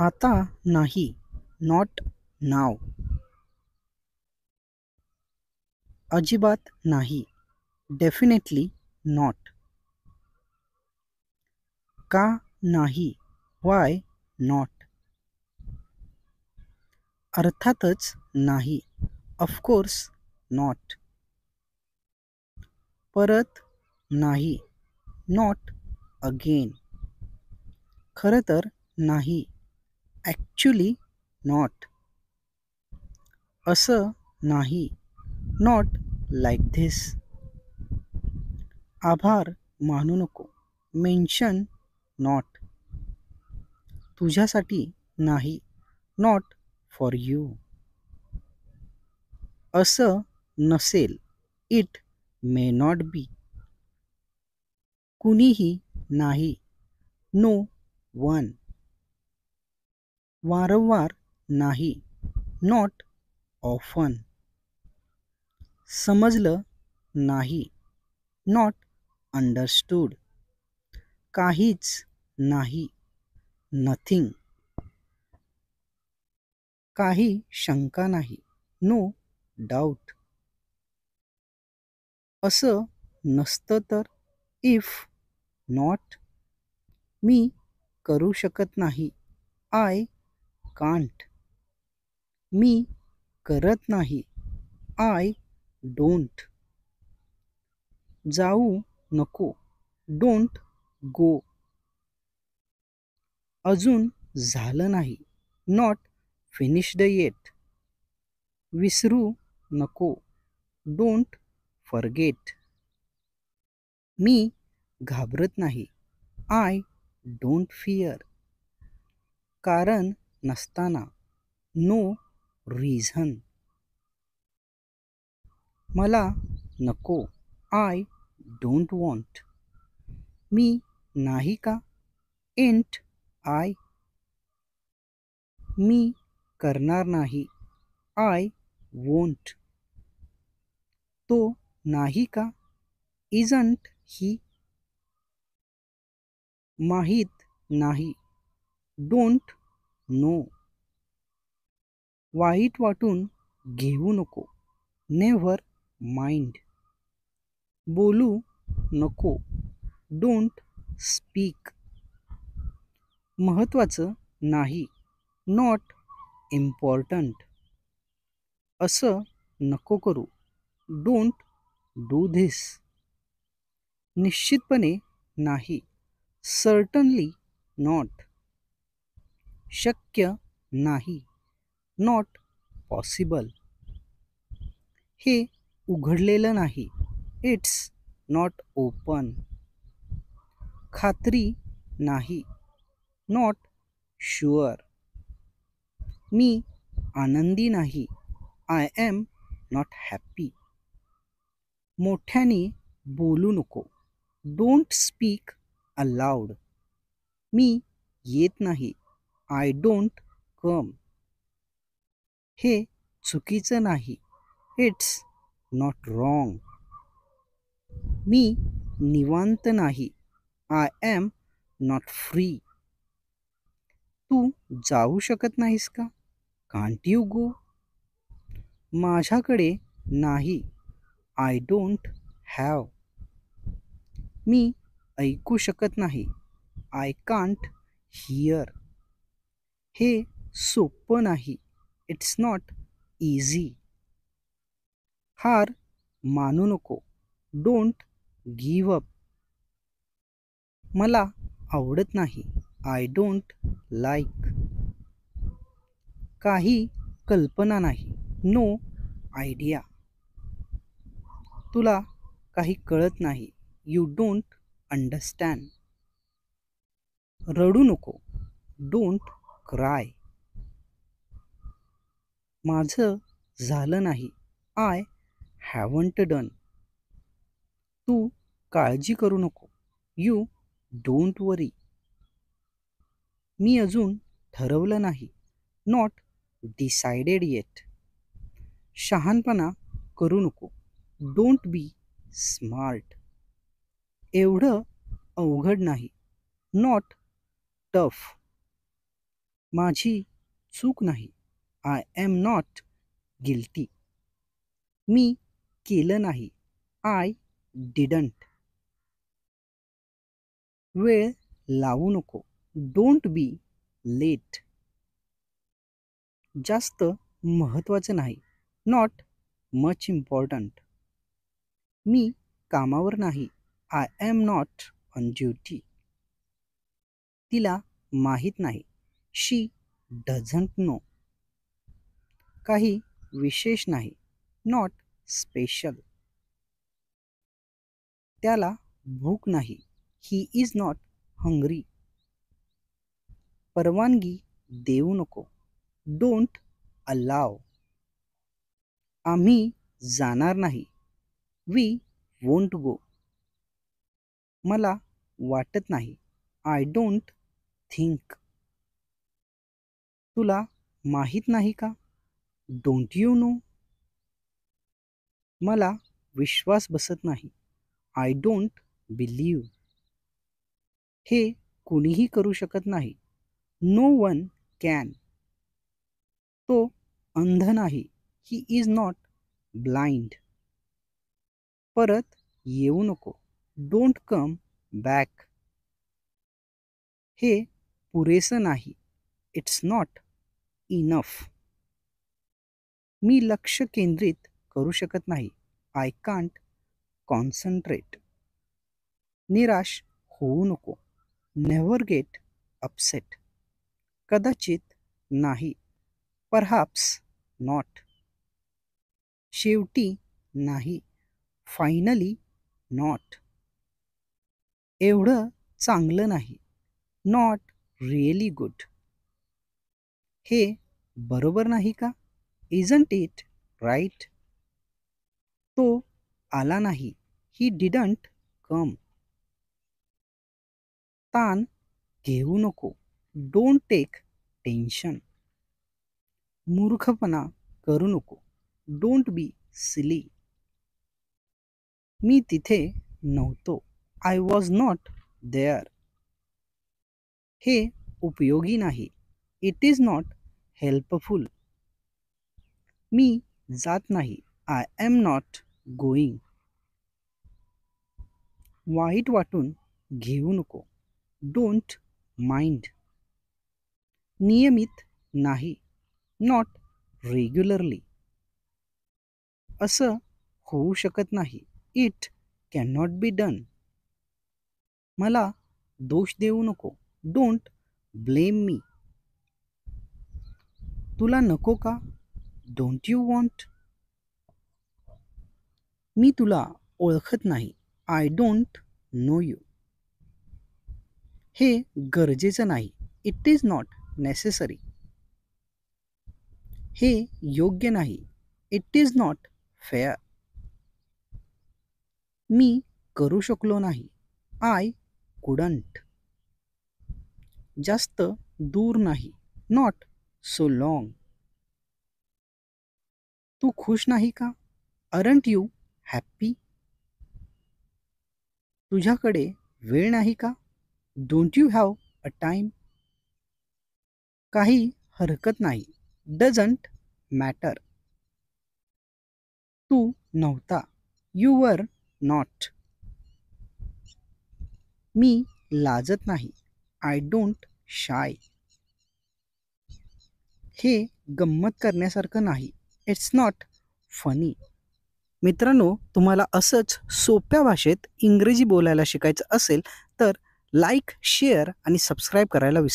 आता नाही. Not now. अजिबात नाही. Definitely not. का नाही? Why not? अर्थातच नाही. Of course not. परत नाही. Not again. खरं तर नाही. Actually not. असं नाही. Not like this. आभार मानू नको. Mention not. तुझ्यासाठी नाही. Not for you. असं नसेल. It may not be. कुणीही नाही. No one. वारंवार नाही. Not often. समजलं नाही. Not understood. काहीच नाही. नथिंग. काही शंका नाही. No doubt. असं नसतं तर. If not. मी करू शकत नाही. I can't. मी करत नाही. I don't. जाऊ नको. Don't go. अजून झालं नाही. Not finished yet. विसरू नको. Don't forget. मी घाबरत नाही. I don't fear. कारण नसताना. No reason. मला नको. I don't want. मी नाही का. एंट आय. मी करणार नाही. I won't. तो नाही का. Isn't he. माहीत नाही. Don't know. वाईट वाटून घेऊ नको. Never mind. बोलू नको. Don't speak. महत्त्वाचं नाही. Not important. असं नको करू. Don't do this. निश्चितपणे नाही. Certainly not. शक्य नाही. Not possible. हे उघडलेलं नाही. It's not open. खात्री नाही. Not sure. मी आनंदी नाही. I am not happy. मोठ्याने बोलू नको. Don't speak aloud. मी येत नाही. I don't come. हे चुकीचं नाही. It's not wrong. मी निवांत नाही. I am not free. तू जाऊ शकत नाहीस का. Can't you go. माझ्याकडे नाही. I don't have. मी ऐकू शकत नाही. I can't hear. हे सोपं नाही. It's not easy. हार मानू नको. Don't give up. मला आवडत नाही. I don't like. काही कल्पना नाही. No idea. तुला काही कळत नाही. You don't understand. रडू नको. Don't cry. माझं झालं नाही. I haven't done. तू काळजी करू नको. यू डोंट वरी. मी अजून ठरवलं नाही. Not decided eight. शहाणपणा करू नको. Don't be smart. एवढं अवघड नाही. Not tough. माझी चूक नाही. I am not guilty. मी केलं नाही. I didn't. वेळ लावू नको. Don't be late. जास्त महत्त्वाचं नाही. Not much important. मी कामावर नाही. I am not on duty. तिला माहीत नाही. She doesn't know. काही विशेष नाही. Not special. त्याला भूक नाही. He is not hungry. परवानगी देऊ नको. Don't allow. आम्ही जाणार नाही. We won't go. मला वाटत नाही. I don't think. तुला माहीत नाही का? Don't you know. मला विश्वास बसत नाही. I don't believe. हे कुणीही करू शकत नाही. No one can. तो अंध नाही. He is not blind. परत येऊ नको. Don't come back. हे पुरेसं नाही. It's not enough. मी लक्ष केंद्रित करू शकत नाही. I can't concentrate. निराश होऊ नको. Never get upset. कदाचित नाही. Perhaps not. शेवटी नाही. Finally not. एवढं चांगलं नाही. Not really good. हे बरोबर नाही का? Isn't it right. तो आला नाही. He didn't come. ताण घेऊ नको. Don't take tension. मूर्खपणा करू नको. Don't be silly. मी तिथे नव्हतो. I was not there. हे उपयोगी नाही. It is not helpful. मी जात नाही. I am not going. वाईट वाटून घेऊ नको. Don't mind. नियमित नाही. Not regularly. असं होऊ शकत नाही. It can not be done. मला दोष देऊ नको. Don't blame me. तुला नको का? Don't you want. मी तुला ओळखत नाही. I don't know you. हे गरजेचं नाही. It is not necessary. हे योग्य नाही. It is not fair. मी करू शकलो नाही. I couldn't. जास्त दूर नाही. Not so long. तू खुश नाही का? Aren't you happy. तुझ्याकडे वेळ नाही का? Don't you have a time. काही हरकत नाही. Doesn't matter. तू नव्हता. You were not. मी लाजत नाही. I don't shy. हे गंमत करण्यासारखं नाही. It's not funny. मित्रांनो, तुम्हाला असंच सोप्या भाषेत इंग्रजी बोलायला शिकायचं असेल तर लाईक, शेअर आणि सबस्क्राईब करायला विसरू